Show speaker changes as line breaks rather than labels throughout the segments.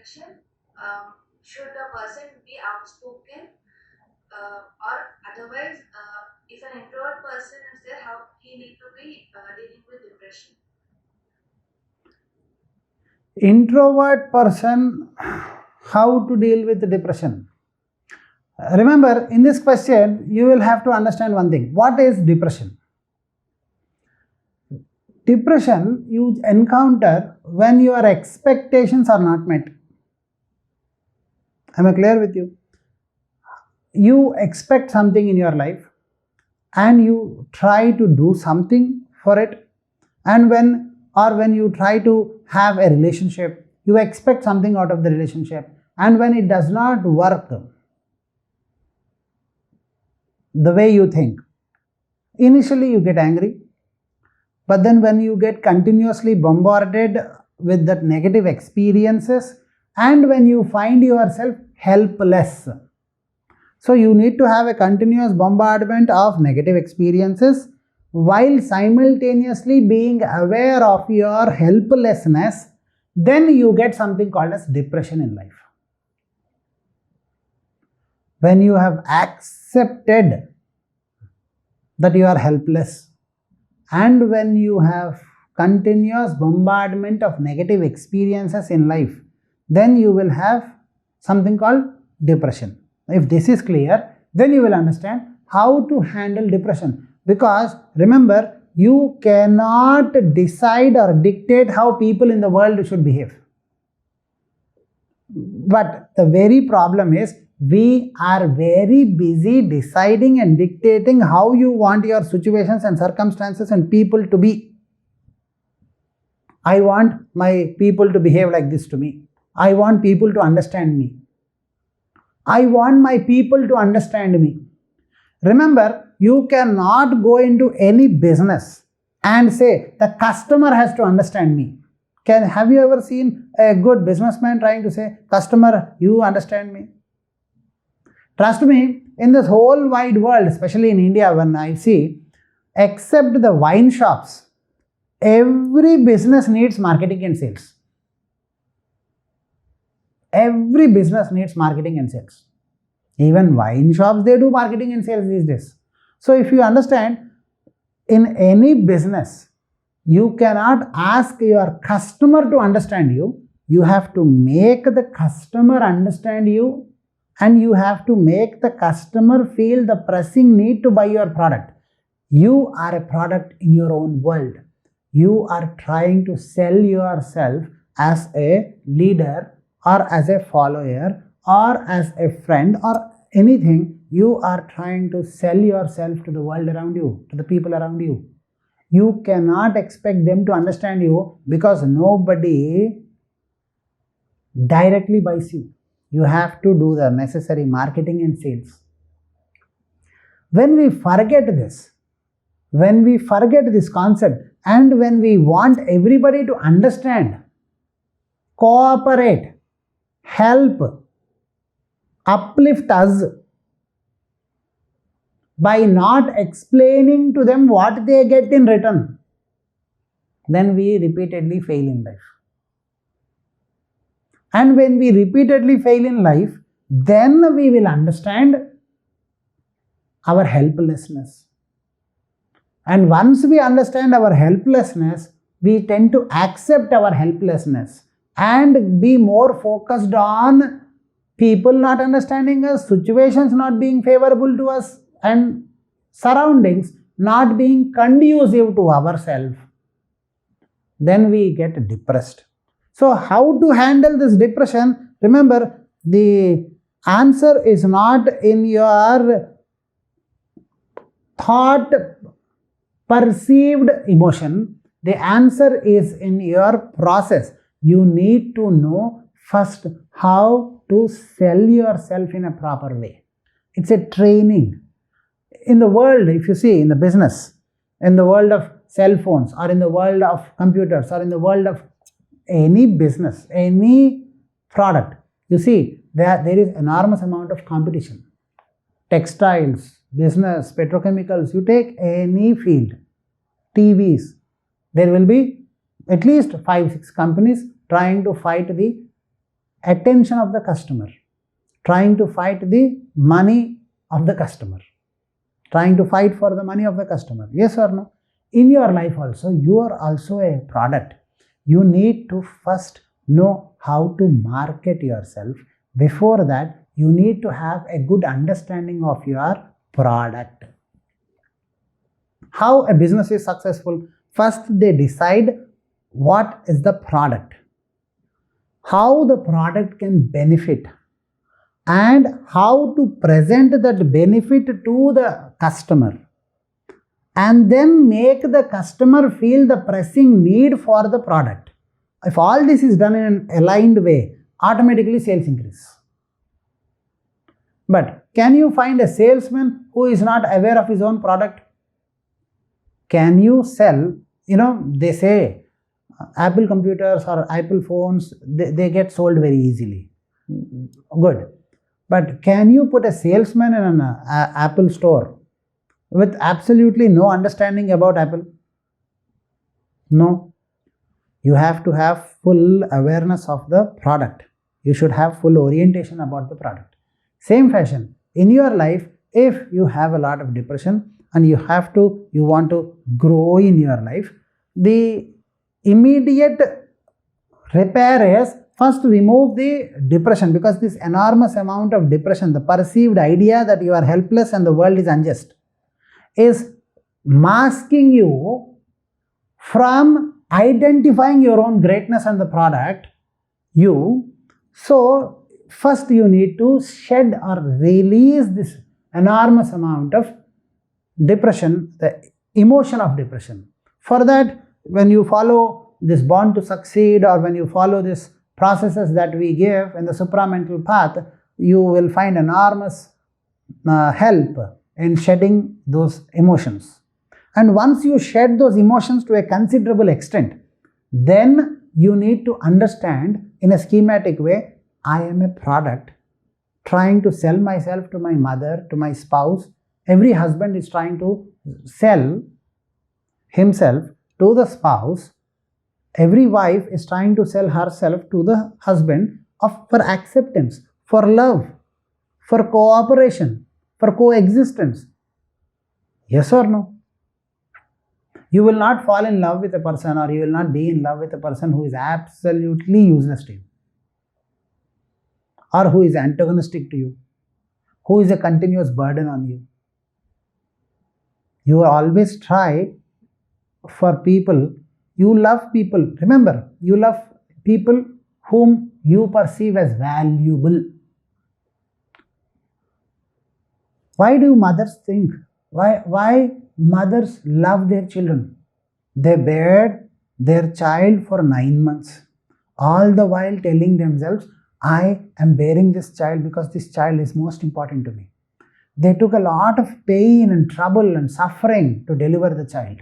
depression? Should the person be outspoken, or otherwise, if an introvert person is there, how he need to be dealing with depression?
Introvert person, how to deal with depression? Remember, in this question, you will have to understand one thing. What is depression? Depression you encounter when your expectations are not met. Am I clear with you? You expect something in your life and you try to do something for it, and when you try to have a relationship, you expect something out of the relationship, and when it does not work the way you think, initially you get angry, but then when you get continuously bombarded with that negative experiences, and when you find yourself helpless. So you need to have a continuous bombardment of negative experiences while simultaneously being aware of your helplessness, then you get something called as depression in life. When you have accepted that you are helpless, and when you have continuous bombardment of negative experiences in life, then you will have something called depression. If this is clear, then you will understand how to handle depression. Because remember, you cannot decide or dictate how people in the world should behave. But the very problem is, we are very busy deciding and dictating how you want your situations and circumstances and people to be. I want my people to behave like this to me. I want people to understand me. I want my people to understand me. Remember, you cannot go into any business and say the customer has to understand me. Have you ever seen a good businessman trying to say, customer, you understand me? Trust me, in this whole wide world, especially in India, when I see, except the wine shops, every business needs marketing and sales. Every business needs marketing and sales. Even wine shops, they do marketing and sales these days. So if you understand, in any business, you cannot ask your customer to understand you. You have to make the customer understand you, and you have to make the customer feel the pressing need to buy your product. You are a product in your own world. You are trying to sell yourself as a leader or as a follower or as a friend or anything. You are trying to sell yourself to the world around you, to the people around you. You cannot expect them to understand you because nobody directly buys you. You have to do the necessary marketing and sales. When we forget this concept, and when we want everybody to understand, cooperate, help, uplift us by not explaining to them what they get in return, then we repeatedly fail in life. And when we repeatedly fail in life, then we will understand our helplessness. And once we understand our helplessness, we tend to accept our helplessness and be more focused on people not understanding us, situations not being favorable to us, and surroundings not being conducive to ourselves. Then we get depressed. So how to handle this depression? Remember, the answer is not in your thought perceived emotion. The answer is in your process. You need to know first how to sell yourself in a proper way. It's a training. In the world, if you see, in the business, in the world of cell phones, or in the world of computers, or in the world of any business, any product, you see there is enormous amount of competition. Textiles, business, petrochemicals, you take any field, TVs, there will be at least 5-6 companies trying to fight the attention of the customer, trying to fight the money of the customer, trying to fight for the money of the customer. Yes or no? In your life also, you are also a product. You need to first know how to market yourself. Before that, you need to have a good understanding of your product. How a business is successful? First, they decide what is the product, how the product can benefit, and how to present that benefit to the customer, and then make the customer feel the pressing need for the product. If all this is done in an aligned way, automatically sales increase. But can you find a salesman who is not aware of his own product? Can you sell, they say Apple computers or Apple phones, they get sold very easily. Good. But can you put a salesman in an Apple store with absolutely no understanding about Apple? No. You have to have full awareness of the product. You should have full orientation about the product. Same fashion, in your life, if you have a lot of depression and you want to grow in your life, the immediate repair is first remove the depression, because this enormous amount of depression, the perceived idea that you are helpless and the world is unjust, is masking you from identifying your own greatness and the product. So first you need to shed or release this enormous amount of depression, the emotion of depression. For that, when you follow this Born to Succeed, or when you follow these processes that we give in the supramental path, you will find enormous help in shedding those emotions. And once you shed those emotions to a considerable extent, then you need to understand in a schematic way, I am a product trying to sell myself to my mother, to my spouse. Every husband is trying to sell himself to the spouse. Every wife is trying to sell herself to the husband for acceptance, for love, for cooperation, for coexistence. Yes or no? You will not fall in love with a person, or you will not be in love with a person who is absolutely useless to you, or who is antagonistic to you, who is a continuous burden on you. You always try for people. You love people. Remember, you love people whom you perceive as valuable. Why do mothers think? Why mothers love their children? They bear their child for 9 months, all the while telling themselves, I am bearing this child because this child is most important to me. They took a lot of pain and trouble and suffering to deliver the child.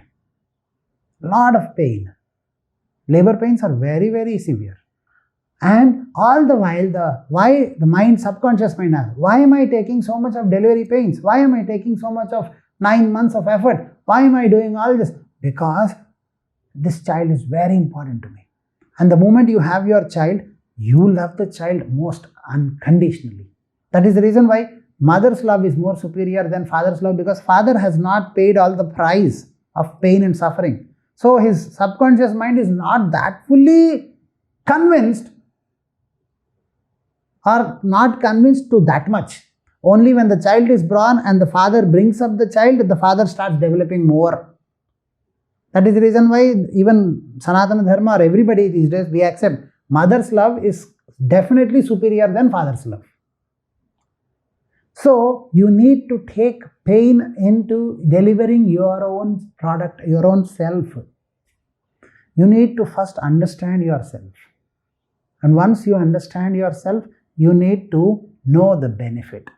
Lot of pain. Labor pains are very, very severe. And all the while, the subconscious mind asks, why am I taking so much of delivery pains? Why am I taking so much of 9 months of effort? Why am I doing all this? Because this child is very important to me. And the moment you have your child, you love the child most unconditionally. That is the reason why mother's love is more superior than father's love, because father has not paid all the price of pain and suffering. So his subconscious mind is not that fully convinced, or not convinced to that much. Only when the child is born and the father brings up the child, the father starts developing more. That is the reason why even Sanatana Dharma, or everybody these days, we accept mother's love is definitely superior than father's love. So you need to take pain into delivering your own product, your own self. You need to first understand yourself. And once you understand yourself, you need to know the benefit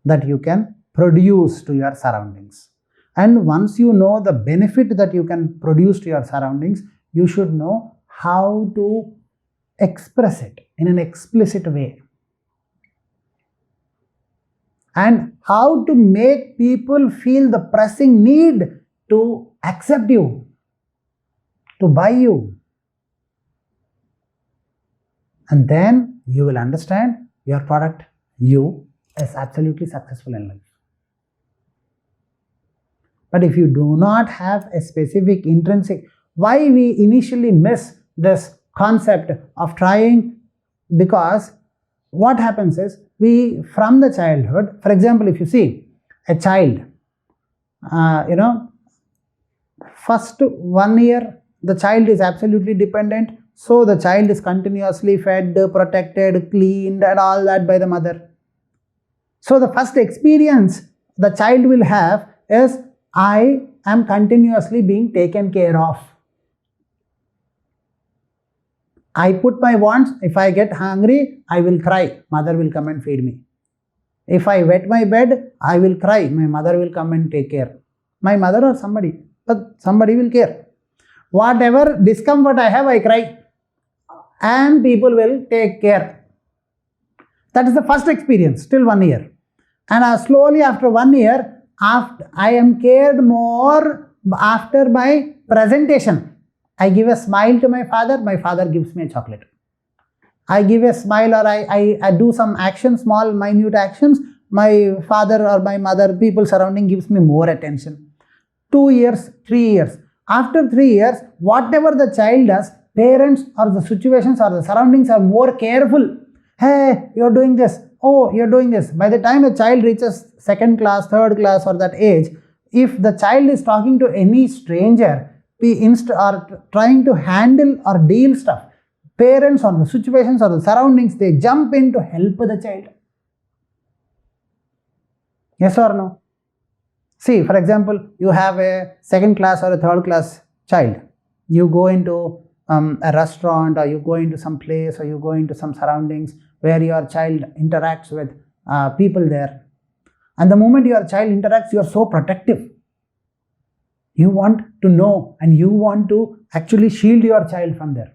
that you can produce to your surroundings. And once you know the benefit that you can produce to your surroundings, you should know how to express it in an explicit way. And how to make people feel the pressing need to accept you, to buy you. And then you will understand your product, you, is absolutely successful in life. But if you do not have a specific intrinsic, why we initially miss this concept of trying, because what happens is, we from the childhood, for example, if you see a child, first 1 year the child is absolutely dependent, so the child is continuously fed, protected, cleaned and all that by the mother. So the first experience the child will have is, I am continuously being taken care of. I put my wants, if I get hungry, I will cry, mother will come and feed me. If I wet my bed, I will cry, my mother will come and take care. My mother or somebody, but somebody will care. Whatever discomfort I have, I cry, and people will take care. That is the first experience till 1 year. And slowly after 1 year, I am cared more after my presentation. I give a smile to my father gives me a chocolate. I give a smile, or I do some action, small minute actions, my father or my mother, people surrounding gives me more attention. 2 years, 3 years. After 3 years, whatever the child does, parents or the situations or the surroundings are more careful. Hey, you're doing this. Oh, you're doing this. By the time a child reaches 2nd class, 3rd class or that age, if the child is talking to any stranger, or trying to handle or deal stuff, parents or the situations or the surroundings, they jump in to help the child. Yes or no? See, for example, you have a 2nd class or a 3rd class child. You go into a restaurant, or you go into some place, or you go into some surroundings where your child interacts with people there. And the moment your child interacts, you are so protective. You want to know and you want to actually shield your child from there.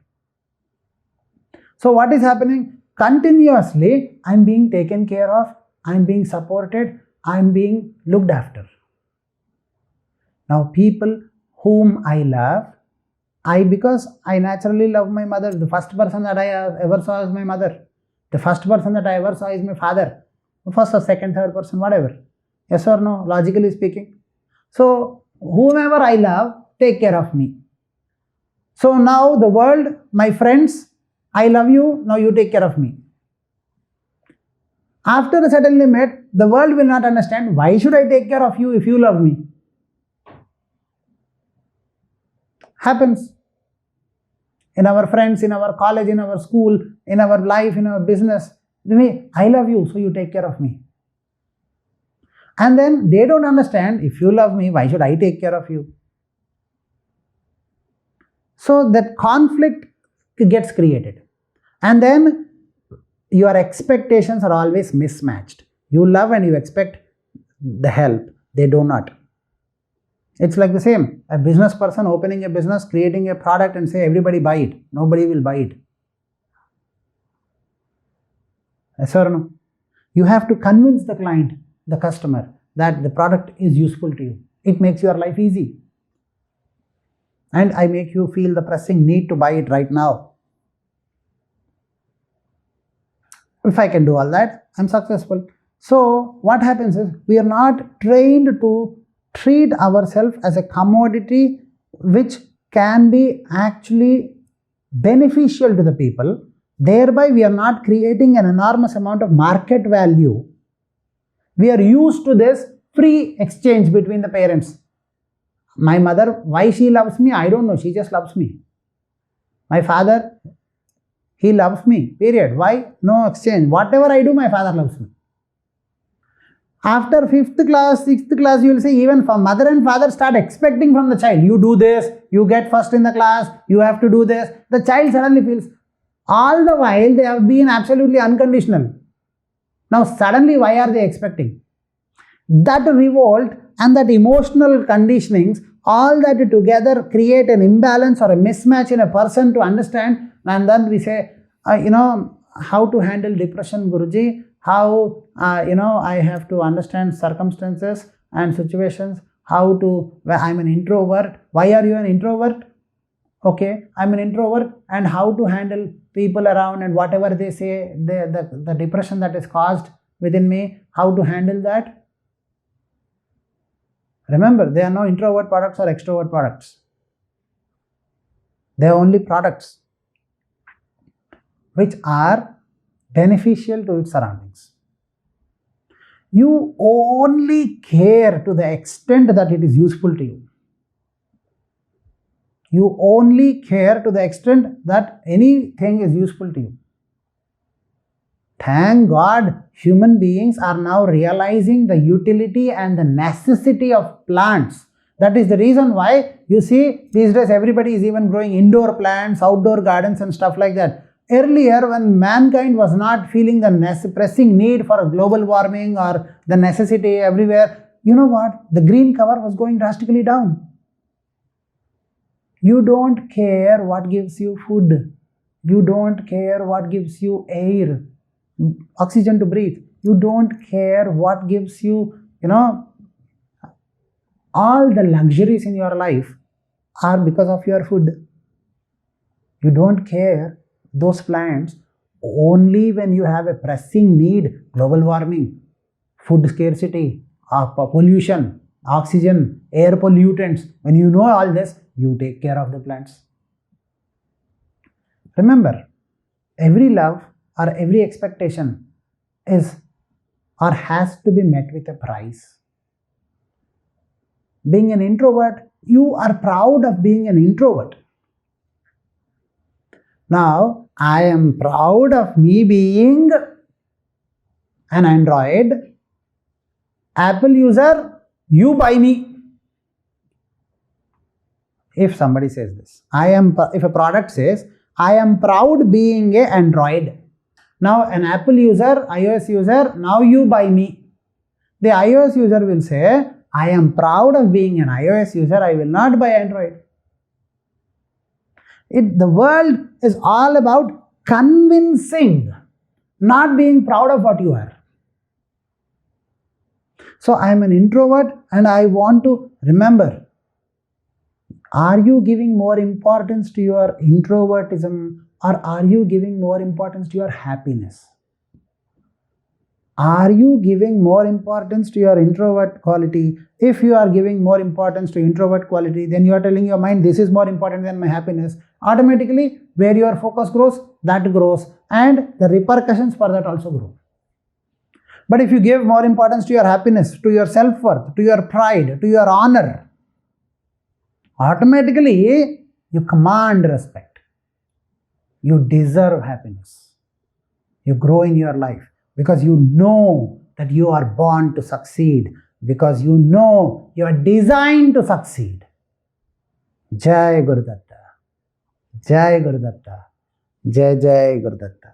So what is happening? Continuously, I am being taken care of, I am being supported, I am being looked after. Now people whom I love, because I naturally love my mother. The first person that I ever saw is my mother. The first person that I ever saw is my father. The first or second, third person, whatever. Yes or no, logically speaking. So whomever I love, take care of me. So now the world, my friends, I love you, now you take care of me. After a certain limit, the world will not understand, why should I take care of you if you love me? Happens. In our friends, in our college, in our school, in our life, in our business. I love you, so you take care of me. And then they don't understand, if you love me, why should I take care of you? So that conflict gets created. And then your expectations are always mismatched. You love and you expect the help. They do not. It's like the same. A business person opening a business, creating a product and say, everybody buy it. Nobody will buy it. Yes or no? You have to convince the client, the customer, that the product is useful to you. It makes your life easy. And I make you feel the pressing need to buy it right now. If I can do all that, I'm successful. So what happens is, we are not trained to treat ourselves as a commodity which can be actually beneficial to the people. Thereby we are not creating an enormous amount of market value. We are used to this free exchange between the parents. My mother, why she loves me, I don't know, she just loves me. My father, he loves me, period. Why? No exchange. Whatever I do, my father loves me. After 5th class, 6th class, you will see, even from mother and father start expecting from the child, you do this, you get first in the class, you have to do this. The child suddenly feels, all the while they have been absolutely unconditional. Now suddenly why are they expecting? That revolt and that emotional conditionings, all that together create an imbalance or a mismatch in a person to understand. And then we say, how to handle depression, Guruji? How, I have to understand circumstances and situations, I'm an introvert. Why are you an introvert? Okay, I'm an introvert, and how to handle people around and whatever they say, the depression that is caused within me, how to handle that. Remember, they are no introvert products or extrovert products. They are only products which are beneficial to its surroundings. You only care to the extent that it is useful to you. You only care to the extent that anything is useful to you. Thank God, human beings are now realizing the utility and the necessity of plants. That is the reason why you see these days everybody is even growing indoor plants, outdoor gardens and stuff like that. Earlier, when mankind was not feeling the pressing need for global warming or the necessity everywhere, you know what? The green cover was going drastically down. You don't care what gives you food. You don't care what gives you air, oxygen to breathe. You don't care what gives you, all the luxuries in your life are because of your food. You don't care those plants only when you have a pressing need, global warming, food scarcity, pollution, oxygen, air pollutants. When you know all this, you take care of the plants. Remember, every love or every expectation is or has to be met with a price. Being an introvert, you are proud of being an introvert. Now, I am proud of me being an Android Apple user. You buy me. If somebody says this, if a product says, I am proud being an Android. Now, an Apple user, iOS user, now you buy me. The iOS user will say, I am proud of being an iOS user, I will not buy Android. The world is all about convincing, not being proud of what you are. So I am an introvert and I want to remember, are you giving more importance to your introvertism or are you giving more importance to your happiness? Are you giving more importance to your introvert quality? If you are giving more importance to introvert quality, then you are telling your mind, this is more important than my happiness. Automatically, where your focus grows, that grows, and the repercussions for that also grow. But if you give more importance to your happiness, to your self-worth, to your pride, to your honor, automatically you command respect. You deserve happiness. You grow in your life because you know that you are born to succeed, because you know you are designed to succeed. Jai Gurudatta. Jai Gurudatta. Jai Jai Gurudatta.